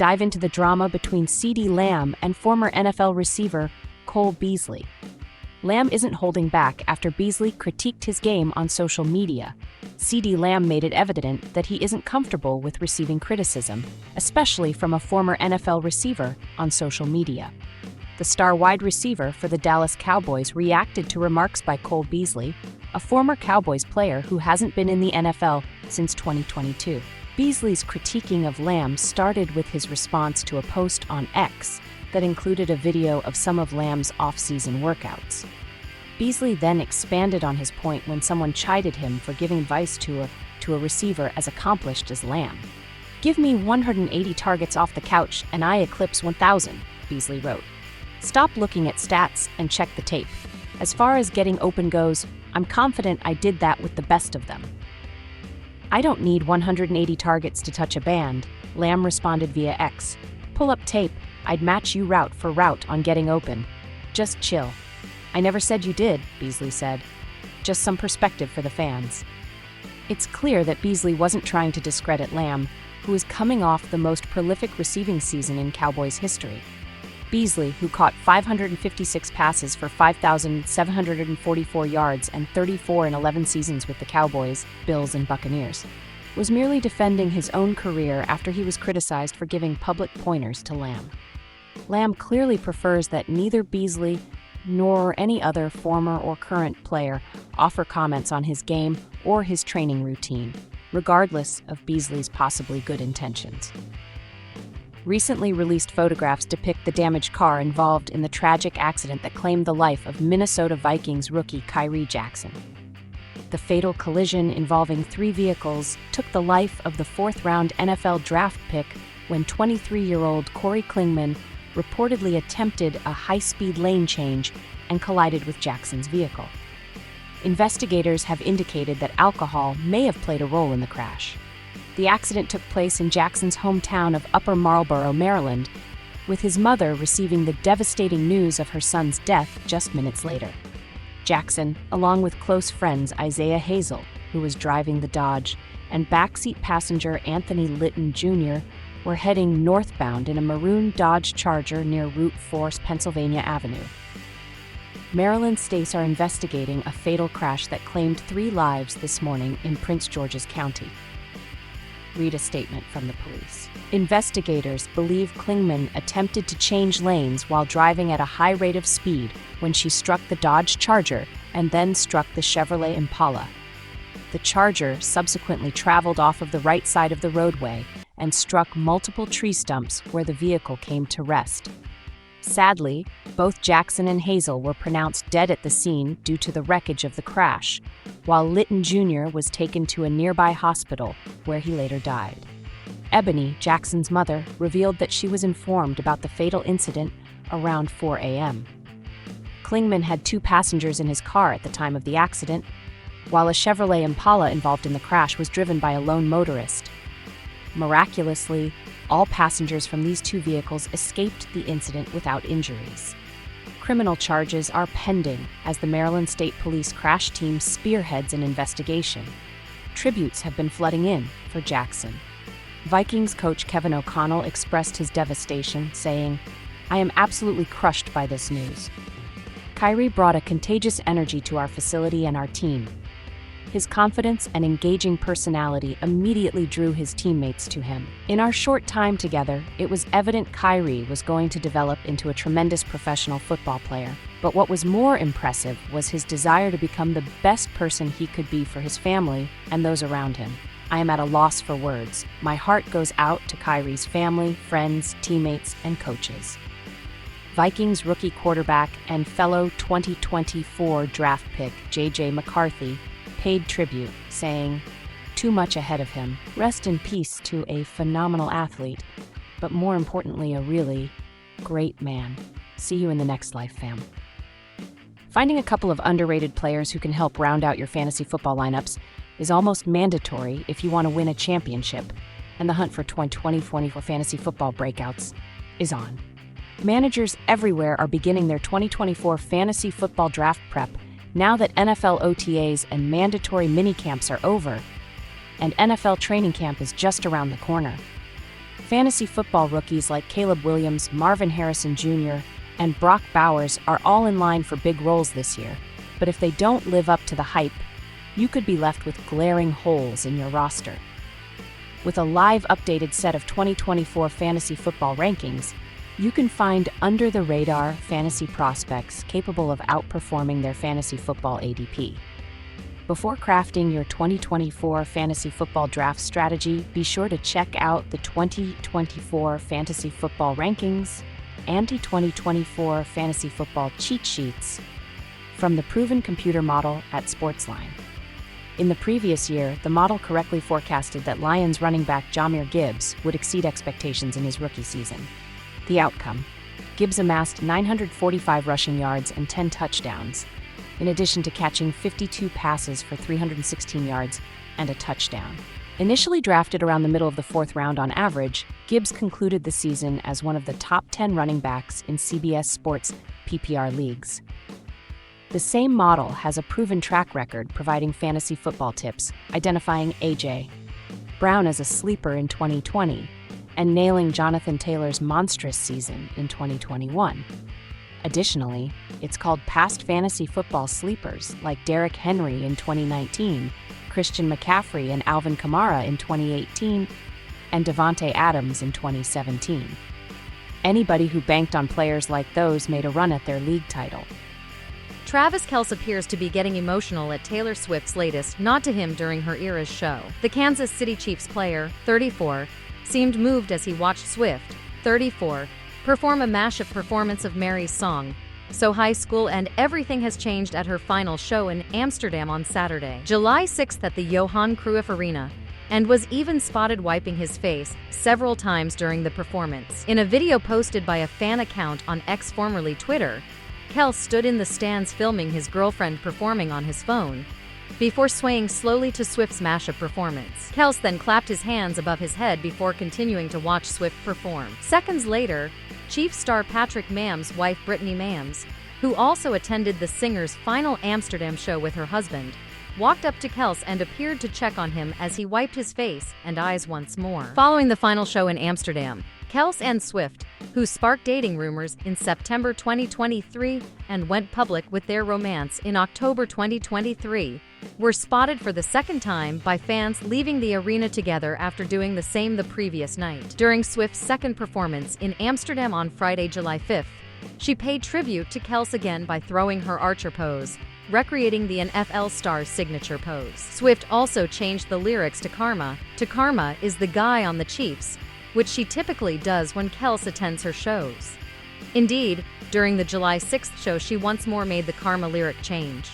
dive into the drama between CeeDee Lamb and former NFL receiver Cole Beasley. Lamb isn't holding back after Beasley critiqued his game on social media. CeeDee Lamb made it evident that he isn't comfortable with receiving criticism, especially from a former NFL receiver, on social media. The star wide receiver for the Dallas Cowboys reacted to remarks by Cole Beasley, a former Cowboys player who hasn't been in the NFL since 2022. Beasley's critiquing of Lamb started with his response to a post on X that included a video of some of Lamb's off-season workouts. Beasley then expanded on his point when someone chided him for giving advice to a receiver as accomplished as Lamb. "Give me 180 targets off the couch and I eclipse 1,000, Beasley wrote. "Stop looking at stats and check the tape. As far as getting open goes, I'm confident I did that with the best of them." "I don't need 180 targets to touch a band," Lamb responded via X. "Pull up tape. I'd match you route for route on getting open. Just chill." "I never said you did," Beasley said. "Just some perspective for the fans." It's clear that Beasley wasn't trying to discredit Lamb, who is coming off the most prolific receiving season in Cowboys history. Beasley, who caught 556 passes for 5,744 yards and 34 in 11 seasons with the Cowboys, Bills, and Buccaneers, was merely defending his own career after he was criticized for giving public pointers to Lamb. Lamb clearly prefers that neither Beasley nor any other former or current player offer comments on his game or his training routine, regardless of Beasley's possibly good intentions. Recently released photographs depict the damaged car involved in the tragic accident that claimed the life of Minnesota Vikings rookie Kyrie Jackson. The fatal collision involving 3 vehicles took the life of the 4th-round NFL draft pick when 23-year-old Corey Klingman reportedly attempted a high-speed lane change and collided with Jackson's vehicle. Investigators have indicated that alcohol may have played a role in the crash. The accident took place in Jackson's hometown of Upper Marlboro, Maryland, with his mother receiving the devastating news of her son's death just minutes later. Jackson, along with close friends Isaiah Hazel, who was driving the Dodge, and backseat passenger Anthony Litton Jr., were heading northbound in a maroon Dodge Charger near Route 4's Pennsylvania Avenue. Maryland states are investigating a fatal crash that claimed 3 lives this morning in Prince George's County. Read a statement from the police. Investigators believe Klingman attempted to change lanes while driving at a high rate of speed when she struck the Dodge Charger and then struck the Chevrolet Impala. The Charger subsequently traveled off of the right side of the roadway and struck multiple tree stumps where the vehicle came to rest. Sadly, both Jackson and Hazel were pronounced dead at the scene due to the wreckage of the crash, while Litton Jr. was taken to a nearby hospital where he later died. Ebony, Jackson's mother, revealed that she was informed about the fatal incident around 4 a.m. Klingman had 2 passengers in his car at the time of the accident, while a Chevrolet Impala involved in the crash was driven by a lone motorist. Miraculously, all passengers from these 2 vehicles escaped the incident without injuries. Criminal charges are pending as the Maryland State Police crash team spearheads an investigation. Tributes have been flooding in for Jackson. Vikings coach Kevin O'Connell expressed his devastation, saying, "I am absolutely crushed by this news. Kyrie brought a contagious energy to our facility and our team. His confidence and engaging personality immediately drew his teammates to him. In our short time together, it was evident Kyrie was going to develop into a tremendous professional football player. But what was more impressive was his desire to become the best person he could be for his family and those around him. I am at a loss for words. My heart goes out to Kyrie's family, friends, teammates, and coaches." Vikings rookie quarterback and fellow 2024 draft pick J.J. McCarthy paid tribute, saying, "Too much ahead of him. Rest in peace to a phenomenal athlete, but more importantly, a really great man. See you in the next life, fam." Finding a couple of underrated players who can help round out your fantasy football lineups is almost mandatory if you want to win a championship, and the hunt for 2024 fantasy football breakouts is on. Managers everywhere are beginning their 2024 fantasy football draft prep now that NFL OTAs and mandatory minicamps are over, and NFL training camp is just around the corner. Fantasy football rookies like Caleb Williams, Marvin Harrison Jr., and Brock Bowers are all in line for big roles this year, but if they don't live up to the hype, you could be left with glaring holes in your roster. With a live updated set of 2024 fantasy football rankings, you can find under-the-radar fantasy prospects capable of outperforming their fantasy football ADP. Before crafting your 2024 fantasy football draft strategy, be sure to check out the 2024 fantasy football rankings and the 2024 fantasy football cheat sheets from the proven computer model at Sportsline. In the previous year, the model correctly forecasted that Lions running back Jahmyr Gibbs would exceed expectations in his rookie season. The outcome: Gibbs amassed 945 rushing yards and 10 touchdowns, in addition to catching 52 passes for 316 yards and a touchdown. Initially drafted around the middle of the fourth round on average, Gibbs concluded the season as one of the top 10 running backs in CBS Sports PPR leagues. The same model has a proven track record providing fantasy football tips, identifying A.J. Brown as a sleeper in 2020 and nailing Jonathan Taylor's monstrous season in 2021. Additionally, it's called past fantasy football sleepers like Derrick Henry in 2019, Christian McCaffrey and Alvin Kamara in 2018, and Devontae Adams in 2017. Anybody who banked on players like those made a run at their league title. Travis Kelce appears to be getting emotional at Taylor Swift's latest Nod to Him during her Eras show. The Kansas City Chiefs player, 34, seemed moved as he watched Swift, 34, perform a mashup performance of Mary's song, So High School and Everything Has Changed at her final show in Amsterdam on Saturday, July 6th at the Johan Cruyff Arena, and was even spotted wiping his face several times during the performance. In a video posted by a fan account on X, formerly Twitter, Kelce stood in the stands filming his girlfriend performing on his phone, before swaying slowly to Swift's mashup performance. Kelce then clapped his hands above his head before continuing to watch Swift perform. Seconds later, Chiefs star Patrick Mahomes' wife Brittany Mahomes, who also attended the singer's final Amsterdam show with her husband, walked up to Kelce and appeared to check on him as he wiped his face and eyes once more. Following the final show in Amsterdam, Kelce and Swift, who sparked dating rumors in September 2023 and went public with their romance in October 2023, were spotted for the second time by fans leaving the arena together after doing the same the previous night. During Swift's second performance in Amsterdam on Friday, July 5th, she paid tribute to Kelce again by throwing her archer pose, recreating the NFL star's signature pose. Swift also changed the lyrics to Karma is the guy on the Chiefs, which she typically does when Kelce attends her shows. Indeed, during the July 6th show she once more made the Karma lyric change.